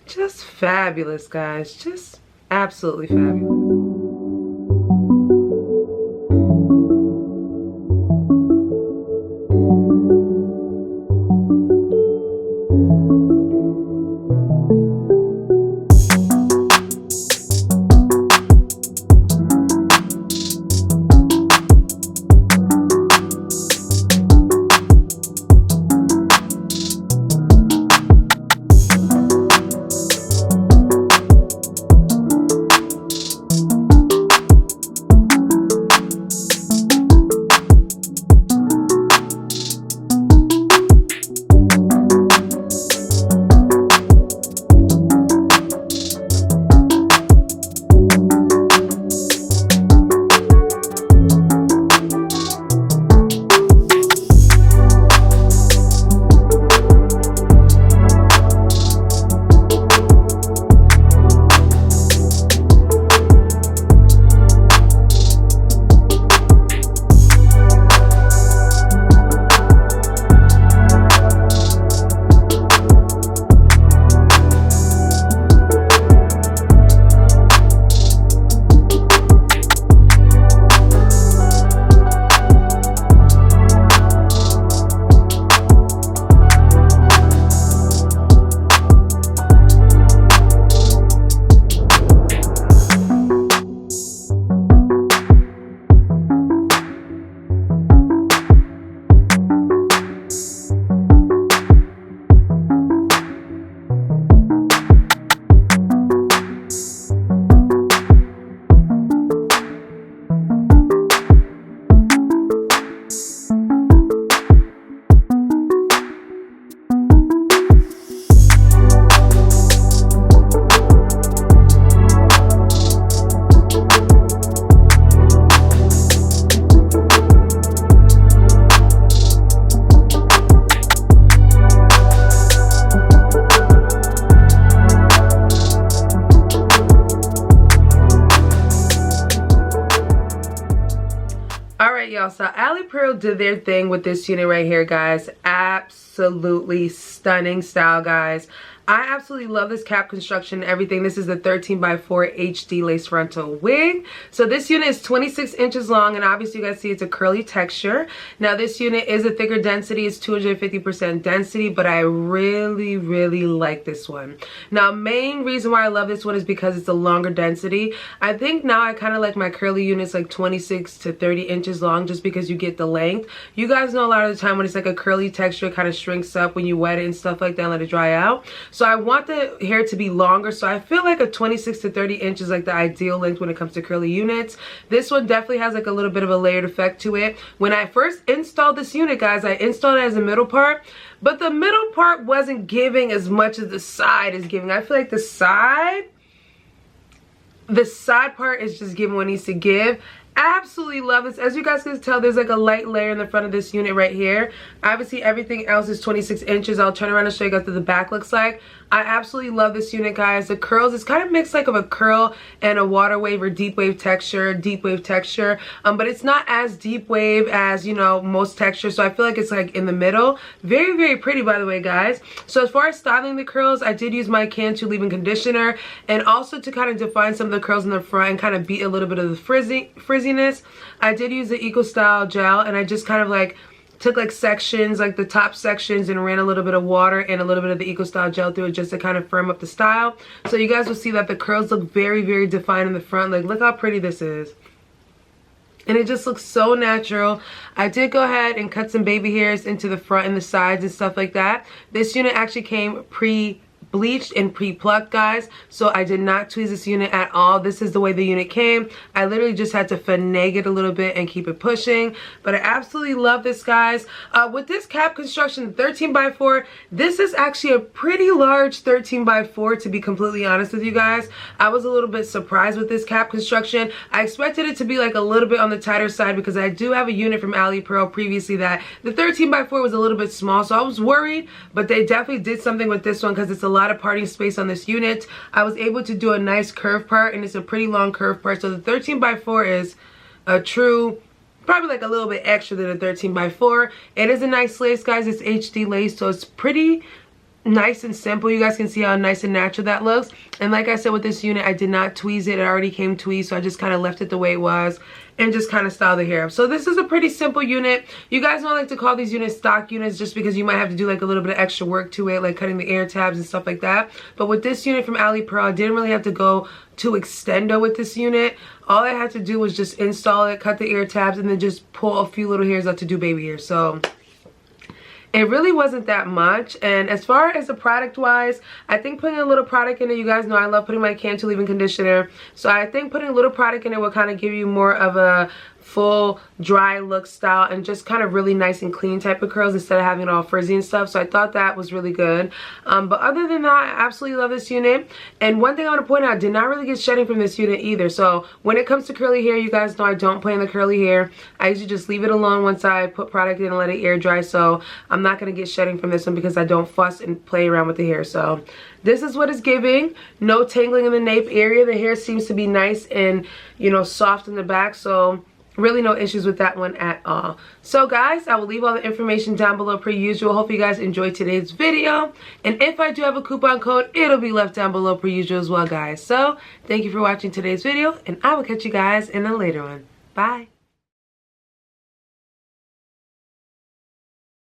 Just fabulous, guys. Just absolutely fabulous. Y'all, so Alipearl did their thing with this unit right here, guys. Absolutely stunning style, guys. I absolutely love this cap construction and everything. This is the 13x4 HD lace frontal wig. So this unit is 26 inches long, and obviously you guys see it's a curly texture. Now this unit is a thicker density. It's 250% density, but I really like this one. Now main reason why I love this one is because it's a longer density. I think now I kind of like my curly units like 26 to 30 inches long, just because you get the length. You guys know a lot of the time when it's like a curly texture, it kind of shrinks up when you wet it and stuff like that and let it dry out. So I want the hair to be longer, so I feel like a 26 to 30 inches is like the ideal length when it comes to curly units. This one definitely has like a little bit of a layered effect to it. When I first installed this unit, guys, I installed it as a middle part, but the middle part wasn't giving as much as the side is giving. I feel like the side part is just giving what it needs to give. Absolutely love this. As you guys can tell, there's like a light layer in the front of this unit right here. Obviously everything else is 26 inches. I'll turn around and show you guys what the back looks like. I absolutely love this unit, guys. The curls, it's kind of mixed like of a curl and a water wave or deep wave texture, but it's not as deep wave as, you know, most textures. So I feel like it's like in the middle. Very pretty, by the way, guys. So as far as styling the curls, I did use my Cantu leave-in conditioner, and also to kind of define some of the curls in the front and kind of beat a little bit of the frizziness, I did use the Eco Style gel, and I just kind of like took like sections, like the top sections, and ran a little bit of water and a little bit of the Eco Style gel through it just to kind of firm up the style. So you guys will see that the curls look very defined in the front. Like, look how pretty this is. And it just looks so natural. I did go ahead and cut some baby hairs into the front and the sides and stuff like that. This unit actually came pre-bleached and pre-plucked, guys, so I did not tweeze this unit at all. This is the way the unit came. I literally just had to finagle it a little bit and keep it pushing, but I absolutely love this, guys. With this cap construction, 13x4, this is actually a pretty large 13x4, to be completely honest with you guys. I was a little bit surprised with this cap construction. I expected it to be like a little bit on the tighter side, because I do have a unit from Alipearl previously that the 13x4 was a little bit small, so I was worried, but they definitely did something with this one because it's a lot of parting space on this unit. I was able to do a nice curve part, and it's a pretty long curve part. So the 13x4 is a true, probably like a little bit extra than a 13x4. It is a nice lace, guys. It's HD lace, so it's pretty nice and simple. You guys can see how nice and natural that looks. And like I said, with this unit, I did not tweeze it. It already came tweezed, so I just kind of left it the way it was and just kind of styled the hair up. So this is a pretty simple unit. You guys don't like to call these units stock units just because you might have to do like a little bit of extra work to it, like cutting the ear tabs and stuff like that. But with this unit from Alipearl, I didn't really have to go too extendo with this unit. All I had to do was just install it, cut the ear tabs, and then just pull a few little hairs out to do baby hair. So it really wasn't that much. And as far as the product wise, I think putting a little product in it, you guys know I love putting my Cantu leave-in conditioner, so I think putting a little product in it will kind of give you more of a full dry look style and just kind of really nice and clean type of curls instead of having it all frizzy and stuff. So I thought that was really good. But other than that, I absolutely love this unit. And one thing I want to point out, I did not really get shedding from this unit either. So when it comes to curly hair, you guys know I don't play in the curly hair. I usually just leave it alone once I put product in and let it air dry. So I'm not going to get shedding from this one because I don't fuss and play around with the hair. So this is what it's giving. No tangling in the nape area. The hair seems to be nice and, you know, soft in the back. So really no issues with that one at all. So guys, I will leave all the information down below per usual. Hope you guys enjoyed today's video. And if I do have a coupon code, it'll be left down below per usual as well, guys. So thank you for watching today's video, and I will catch you guys in a later one. Bye.